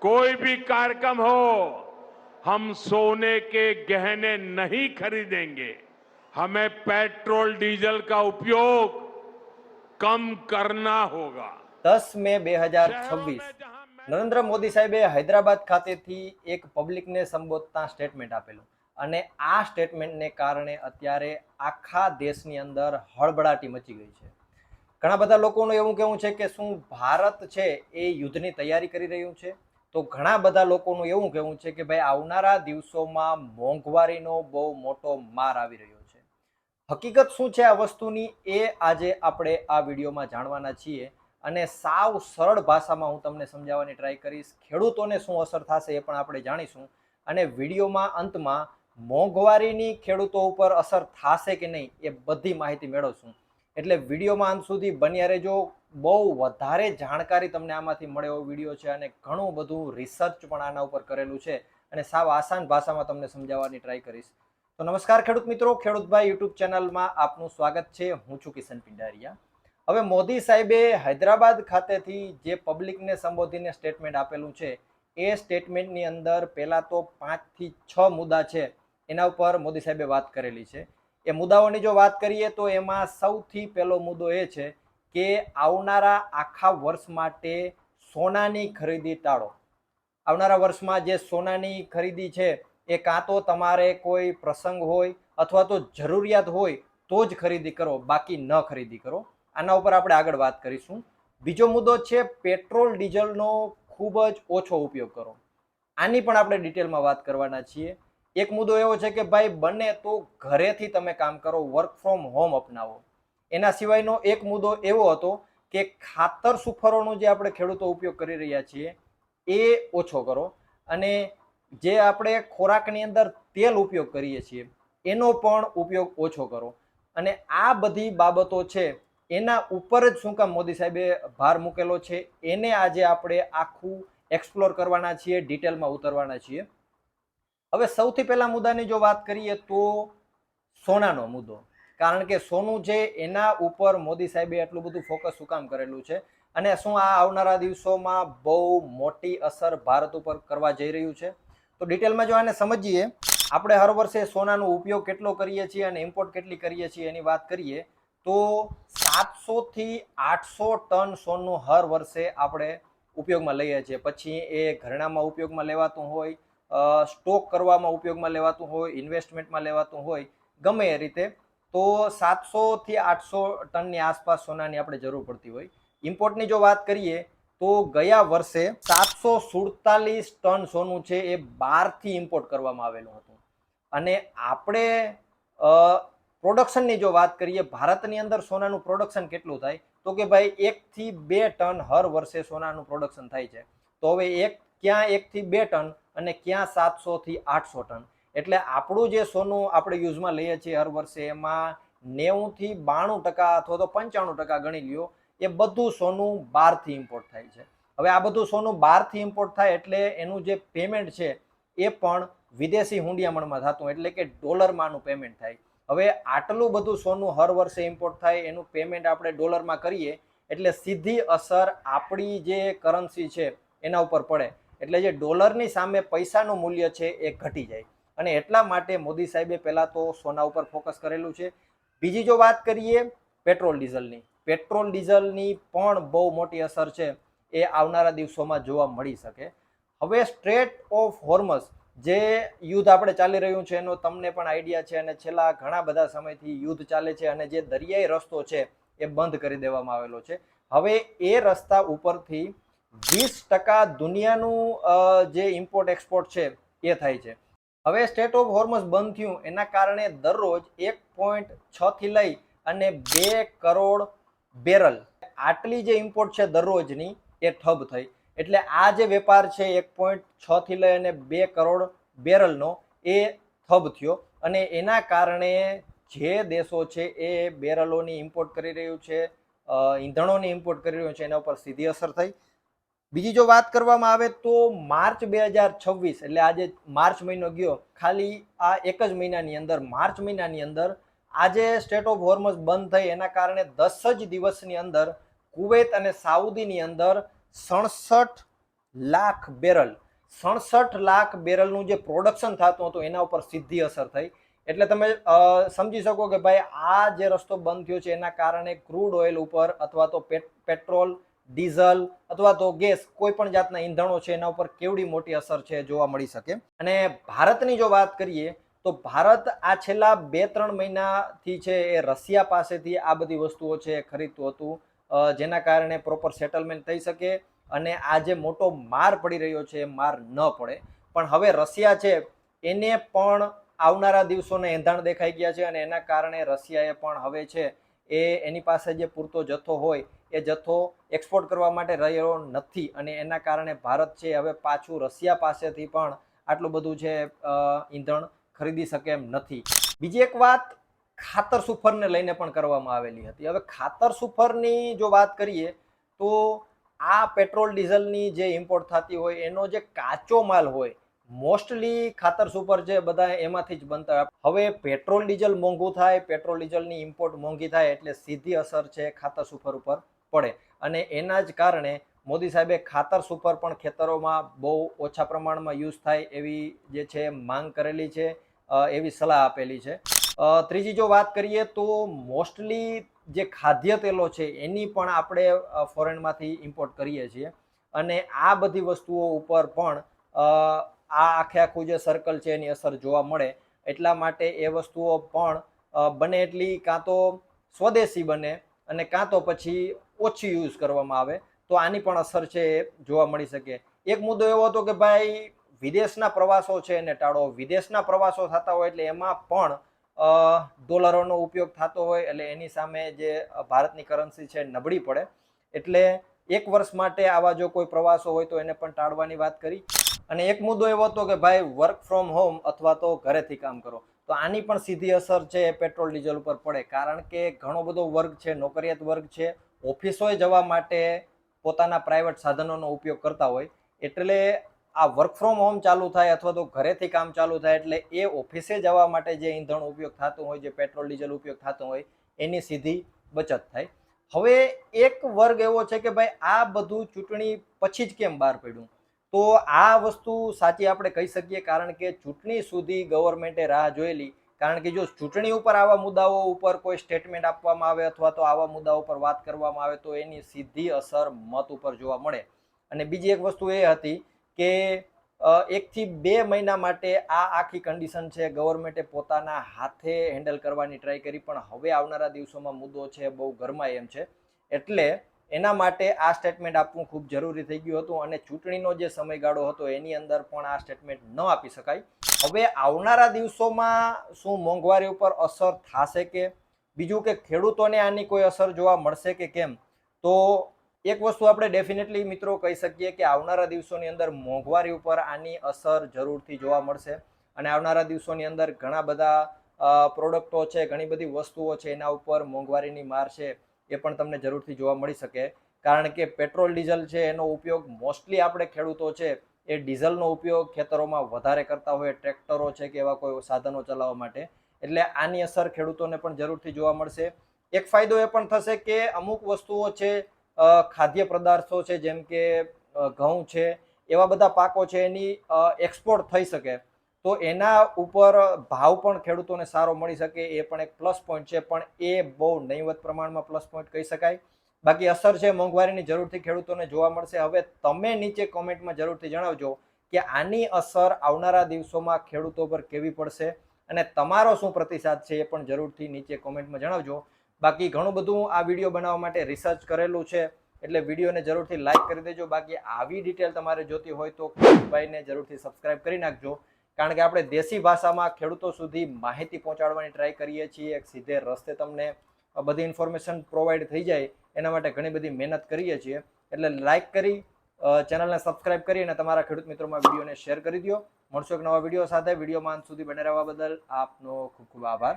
कोई भी कार्यक्रम हो, हम सोने के गहने नहीं खरीदेंगे। हमें पेट्रोल डीजल का उपयोग कम करना होगा। 10 મે 2026 में जहां નરેન્દ્ર મોદી સાહેબે હૈદરાબાદ ખાતેથી એક પબ્લિકને સંબોધતા સ્ટેટમેન્ટ આપેલું અને આ સ્ટેટમેન્ટને કારણે અત્યારે આખા દેશની અંદર હળબળાટી મચી ગઈ છે. ઘણા બધા લોકોનું એવું કહેવું છે કે શું ભારત છે એ યુદ્ધની તૈયારી કરી રહ્યું છે, તો ઘણા બધા લોકોનું એવું કહેવું છે કે ભાઈ આવનારા દિવસોમાં મોંઘવારીનો બહુ મોટો માર આવી રહ્યો છે. હકીકત શું છે આ વસ્તુની એ આજે આપણે આ વિડીયોમાં જાણવાના છીએ અને સાવ સરળ ભાષામાં હું તમને સમજાવવાની ટ્રાય કરીશ. ખેડૂતોને શું અસર થશે એ પણ આપણે જાણીશું અને વિડીયોમાં અંતમાં મોંઘવારીની ખેડૂતો ઉપર અસર થશે કે નહીં એ બધી માહિતી મેળવશું. એટલે વિડીયોમાં અંત સુધી બન્યા રહેજો. બહુ વધારે જાણકારી તમને આમાંથી મળે એવો વિડીયો છે અને ઘણું બધું રિસર્ચ પણ આના ઉપર કરેલું છે અને સાવ આસાન ભાષામાં તમને સમજાવવાની ટ્રાય કરીશ. તો નમસ્કાર ખેડૂત મિત્રો, ખેડૂતભાઈ યુટ્યુબ ચેનલમાં આપનું સ્વાગત છે. હું છું કિશન પિંડારિયા. હવે મોદી સાહેબે હૈદરાબાદ ખાતેથી જે પબ્લિકને સંબોધીને સ્ટેટમેન્ટ આપેલું છે એ સ્ટેટમેન્ટની અંદર પહેલા તો 5 થી 6 મુદ્દા છે એના ઉપર મોદી સાહેબે વાત કરેલી છે. એ મુદ્દાઓની જો વાત કરીએ તો એમાં સૌથી પહેલો મુદ્દો એ છે કે આવનારા આખા વર્ષ માટે સોનાની ખરીદી ટાળો. આવનારા વર્ષમાં જે સોનાની ખરીદી છે એ કાં તો તમારે કોઈ પ્રસંગ હોય અથવા તો જરૂરિયાત હોય તો જ ખરીદી કરો, બાકી ન ખરીદી કરો. આના ઉપર આપણે આગળ વાત કરીશું. બીજો મુદ્દો છે પેટ્રોલ ડીઝલનો ખૂબ જ ઓછો ઉપયોગ કરો. આની પણ આપણે ડિટેલમાં વાત કરવાના છીએ. એક મુદ્દો એવો છે કે ભાઈ બને તો ઘરેથી તમે કામ કરો, વર્ક ફ્રોમ હોમ અપનાવો. એના સિવાયનો એક મુદ્દો એવો હતો કે ખાતર સુફરોનો જે આપણે ખેડૂતો ઉપયોગ કરી રહ્યા છીએ એ ઓછો કરો અને જે આપણે ખોરાકની અંદર તેલ ઉપયોગ કરીએ છીએ એનો પણ ઉપયોગ ઓછો કરો. અને આ બધી બાબતો છે એના ઉપર જ શું કામ મોદી સાહેબે ભાર મૂકેલો છે એને આજે આપણે આખું એક્સપ્લોર કરવાના છીએ, ડિટેલમાં ઉતરવાના છીએ. હવે સૌથી પહેલા મુદ્દાની જો વાત કરીએ તો સોનાનો મુદ્દો. કારણ કે સોનું છે એના ઉપર મોદી સાહેબે એટલું બધું ફોકસ શું કામ કરેલું છે અને શું આ આવનારા દિવસોમાં બહુ મોટી અસર ભારત ઉપર કરવા જઈ રહ્યું છે. તો ડિટેલમાં જો આને સમજીએ, આપણે હર વર્ષે સોનાનો ઉપયોગ કેટલો કરીએ છીએ અને ઇમ્પોર્ટ કેટલી કરીએ છીએ એની વાત કરીએ તો 700 થી 800 ટન સોનું હર વર્ષે આપણે ઉપયોગમાં લઈએ છીએ. પછી એ ઘરેણામાં ઉપયોગમાં લેવાતું હોય, સ્ટોક કરવામાં ઉપયોગમાં લેવાતું હોય, ઇન્વેસ્ટમેન્ટમાં લેવાતું હોય, ગમે એ રીતે તો 700 થી 800 ટનની આસપાસ સોનાની આપણે જરૂર પડતી હોય. ઇમ્પોર્ટની જો વાત કરીએ તો ગયા વર્ષે 747 ટન સોનું છે એ બહારથી ઇમ્પોર્ટ કરવામાં આવેલું હતું. અને આપણે પ્રોડક્શનની જો વાત કરીએ, ભારતની અંદર સોનાનું પ્રોડક્શન કેટલું થાય તો કે ભાઈ 1 થી 2 ટન હર વર્ષે સોનાનું પ્રોડક્શન થાય છે. તો હવે ક્યાં 1 થી 2 ટન અને ક્યાં 700 થી 800 ટન. એટલે આપણું જે સોનું આપણે યુઝમાં લઈએ છીએ હર વર્ષે એમાં 90 થી 92% અથવા તો 95% ગણી લ્યો એ બધું સોનું બહારથી ઇમ્પોર્ટ થાય છે. હવે આ બધું સોનું બહારથી ઇમ્પોર્ટ થાય એટલે એનું જે પેમેન્ટ છે એ પણ વિદેશી હુંડિયામણમાં થતું, એટલે કે ડોલરમાં આનું પેમેન્ટ થાય. હવે આટલું બધું સોનું હર વર્ષે ઇમ્પોર્ટ થાય, એનું પેમેન્ટ આપણે ડોલરમાં કરીએ એટલે સીધી અસર આપણી જે કરન્સી છે એના ઉપર પડે. એટલે જે ડોલરની સામે પૈસાનું મૂલ્ય છે એ ઘટી જાય અને એટલા માટે મોદી સાહેબે પહેલા તો સોના ઉપર ફોકસ કરેલું છે. બીજી જો વાત કરીએ પેટ્રોલ ડીઝલની, પેટ્રોલ ડીઝલની પણ બહુ મોટી અસર છે એ આવનારા દિવસોમાં જોવા મળી શકે. હવે સ્ટ્રેટ ઓફ હોર્મઝ જે યુદ્ધ આપણે ચાલી રહ્યું છે એનો તમને પણ આઈડિયા છે અને છેલ્લા ઘણા બધા સમયથી યુદ્ધ ચાલે છે અને જે દરિયાઈ રસ્તો છે એ બંધ કરી દેવામાં આવેલો છે. હવે એ રસ્તા ઉપરથી 20% દુનિયાનું જે ઇમ્પોર્ટ એક્સપોર્ટ છે એ થાય છે. હવે સ્ટેટ ઓફ હોર્મઝ બંધ થયું એના કારણે દરરોજ 1.6 થી લઈ અને 2 કરોડ બેરલ આટલી જે ઇમ્પોર્ટ છે દરરોજની એ ઠપ થઈ. એટલે આ જે વેપાર છે 1.6 થી લઈ અને 2 કરોડ બેરલનો એ ઠપ થયો અને એના કારણે જે દેશો છે એ બેરલોની ઇમ્પોર્ટ કરી રહ્યું છે, ઈંધણોની ઇમ્પોર્ટ કરી રહ્યું છે, એના ઉપર સીધી અસર થઈ. બીજી જો વાત કરવામાં આવે તો માર્ચ 2026 એટલે આજે માર્ચ મહિનો ગયો, ખાલી આ એક જ મહિનાની અંદર માર્ચ મહિનાની અંદર આજે સ્ટેટ ઓફ હોર્મઝ બંધ થઈ એના કારણે 10 જ દિવસની અંદર કુવૈત અને સાઉદીની અંદર 67 લાખ બેરલ 67 લાખ બેરલનું જે પ્રોડક્શન થતું હતું એના ઉપર સીધી અસર થઈ. એટલે તમે સમજી શકો કે ભાઈ આ જે રસ્તો બંધ થયો છે એના કારણે ક્રૂડ ઓઇલ ઉપર અથવા તો પેટ્રોલ, ડીઝલ અથવા તો ગેસ, કોઈ પણ જાતના ઈંધણો છે એના ઉપર કેવડી મોટી અસર છે જોવા મળી શકે. અને ભારતની જો વાત કરીએ તો ભારત આ છેલ્લા 2-3 મહિનાથી છે એ રશિયા પાસેથી આ બધી વસ્તુઓ છે ખરીદતું હતું, જેના કારણે પ્રોપર સેટલમેન્ટ થઈ શકે અને આ જે મોટો માર પડી રહ્યો છે એ માર ન પડે. પણ હવે રશિયા છે એને પણ આવનારા દિવસોને એંધાણ દેખાઈ ગયા છે અને એના કારણે રશિયાએ પણ હવે છે એ એની પાસે જે પૂરતો જથ્થો હોય એ જથ્થો એક્સપોર્ટ કરવા માટે રહ્યો નથી અને એના કારણે ભારત છે હવે પાછું રશિયા પાસેથી પણ આટલું બધું છે ઈંધણ ખરીદી શકે એમ નથી. બીજી એક વાત ખાતર સુફરને લઈને પણ કરવામાં આવેલી હતી. હવે ખાતર સુફરની જો વાત કરીએ તો આ પેટ્રોલ ડીઝલની જે ઇમ્પોર્ટ થતી હોય એનો જે કાચો માલ હોય મોસ્ટલી ખાતર સુપર છે બધા એમાંથી જ બનતા હોય. હવે પેટ્રોલ ડીઝલ મોંઘું થાય, પેટ્રોલ ડીઝલની ઇમ્પોર્ટ મોંઘી થાય એટલે સીધી અસર છે ખાતર સુપર ઉપર પડે અને એના જ કારણે મોદી સાહેબે ખાતર સુપર પણ ખેતરોમાં બહુ ઓછા પ્રમાણમાં યુઝ થાય એવી જે છે માંગ કરેલી છે, એવી સલાહ આપેલી છે. ત્રીજી જો વાત કરીએ તો મોસ્ટલી જે ખાદ્ય તેલો છે એની પણ આપણે ફોરેનમાંથી ઇમ્પોર્ટ કરીએ છીએ અને આ બધી વસ્તુઓ ઉપર પણ આ આખું જે સર્કલ છે એની અસર જોવા મળે. એટલા માટે એ વસ્તુઓ પણ બને એટલી કાં તો સ્વદેશી બને અને કાં તો પછી ઓછી યુઝ કરવામાં આવે તો આની પણ અસર છે એ જોવા મળી શકે. એક મુદ્દો એવો હતો કે ભાઈ વિદેશના પ્રવાસો છે એને ટાળો. વિદેશના પ્રવાસો થતા હોય એટલે એમાં પણ ડોલરોનો ઉપયોગ થતો હોય એટલે એની સામે જે ભારતની કરન્સી છે નબળી પડે. એટલે 1 વર્ષ માટે આવા જો કોઈ પ્રવાસો હોય તો એને પણ ટાળવાની વાત કરી. અને એક મુદ્દો એવો હતો કે ભાઈ વર્ક ફ્રોમ હોમ અથવા તો ઘરેથી કામ કરો. તો આની પણ સીધી અસર છે પેટ્રોલ ડીઝલ ઉપર પડે કારણ કે ઘણો બધો વર્ગ છે, નોકરિયાત વર્ગ છે, ઓફિસોએ જવા માટે પોતાના પ્રાઇવેટ સાધનોનો ઉપયોગ કરતા હોય. એટલે આ વર્ક ફ્રોમ હોમ ચાલુ થાય અથવા તો ઘરેથી કામ ચાલુ થાય એટલે એ ઓફિસે જવા માટે જે ઈંધણ ઉપયોગ થતું હોય, જે પેટ્રોલ ડીઝલ ઉપયોગ થતો હોય એની સીધી બચત થાય. હવે એક વર્ગ એવો છે કે ભાઈ આ બધું ચૂંટણી પછી જ કેમ બહાર પડ્યું? તો આ વસ્તુ સાચી આપણે કહી શકીએ કારણ કે ચૂંટણી સુધી ગવર્મેન્ટે રાહ જોયેલી. કારણ કે જો ચૂંટણી ઉપર આવા મુદ્દાઓ ઉપર કોઈ સ્ટેટમેન્ટ આપવામાં આવે અથવા તો આવા મુદ્દાઓ પર વાત કરવામાં આવે તો એની સીધી અસર મત ઉપર જોવા મળે. અને બીજી એક વસ્તુ એ હતી કે 1 થી 2 મહિના માટે આ આખી કન્ડિશન છે ગવર્મેન્ટે પોતાના હાથે હેન્ડલ કરવાની ટ્રાય કરી પણ હવે આવનારા દિવસોમાં મુદ્દો છે બહુ ગરમાય એમ છે. એટલે એના માટે આ સ્ટેટમેન્ટ આપવું ખૂબ જરૂરી થઈ ગયું હતું અને ચૂંટણીનો જે સમયગાળો હતો એની અંદર પણ આ સ્ટેટમેન્ટ ન આપી શકાય. હવે આવનારા દિવસોમાં શું મોંઘવારી ઉપર અસર થશે કે બીજું કે ખેડૂતોને આની કોઈ અસર જોવા મળશે કે કેમ? તો એક વસ્તુ આપણે ડેફિનેટલી મિત્રો કહી શકીએ કે આવનારા દિવસોની અંદર મોંઘવારી ઉપર આની અસર જરૂરથી જોવા મળશે અને આવનારા દિવસોની અંદર ઘણા બધા પ્રોડક્ટો છે, ઘણી બધી વસ્તુઓ છે એના ઉપર મોંઘવારીની માર છે એ પણ તમને જરૂરથી જોવા મળી શકે. કારણ કે પેટ્રોલ ડીઝલ છે એનો ઉપયોગ મોસ્ટલી આપણે ખેડૂતો છે એ ડીઝલનો ઉપયોગ ખેતરોમાં વધારે કરતા હોય, ટ્રેક્ટરો છે કે એવા કોઈ સાધનો ચલાવવા માટે. એટલે આની અસર ખેડૂતોને પણ જરૂરથી જોવા મળશે. એક ફાયદો એ પણ થશે કે અમુક વસ્તુઓ છે, ખાદ્ય પદાર્થો છે જેમ કે ઘઉં છે, એવા બધા પાકો છે એની એક્સપોર્ટ થઈ શકે તો એના ઉપર ભાવ પણ ખેડૂતોને સારો મળી શકે. એ પણ એક પ્લસ પોઈન્ટ છે પણ એ બહુ નહીવત પ્રમાણમાં પ્લસ પોઈન્ટ કહી શકાય. બાકી અસર છે મોંઘવારીની જરૂરથી ખેડૂતોને જોવા મળશે. હવે તમે નીચે કોમેન્ટમાં જરૂરથી જણાવજો કે આની અસર આવનારા દિવસોમાં ખેડૂતો પર કેવી પડશે અને તમારો શું પ્રતિસાદ છે એ પણ જરૂરથી નીચે કોમેન્ટમાં જણાવજો. બાકી ઘણું બધું આ વિડીયો બનાવવા માટે રિસર્ચ કરેલું છે એટલે વિડીયોને જરૂરથી લાઈક કરી દેજો. બાકી આવી ડિટેલ તમારે જોતી હોય તો ભાઈને જરૂરથી સબસ્ક્રાઇબ કરી નાખજો કારણ કે આપણે દેશી ભાષામાં ખેડૂતો સુધી માહિતી પહોંચાડવાની ટ્રાય કરીએ છીએ. એક સીધે રસ્તે તમને બધી ઇન્ફોર્મેશન પ્રોવાઈડ થઈ જાય એના માટે ઘણી બધી મહેનત કરીએ છીએ. એટલે લાઈક કરી, ચેનલને સબસ્ક્રાઇબ કરી અને તમારા ખેડૂત મિત્રોમાં વિડીયોને શેર કરી દો. મળશો એક નવા વિડીયો સાથે. વિડીયોમાં અંત સુધી બને રહેવા બદલ આપનો ખૂબ ખૂબ આભાર.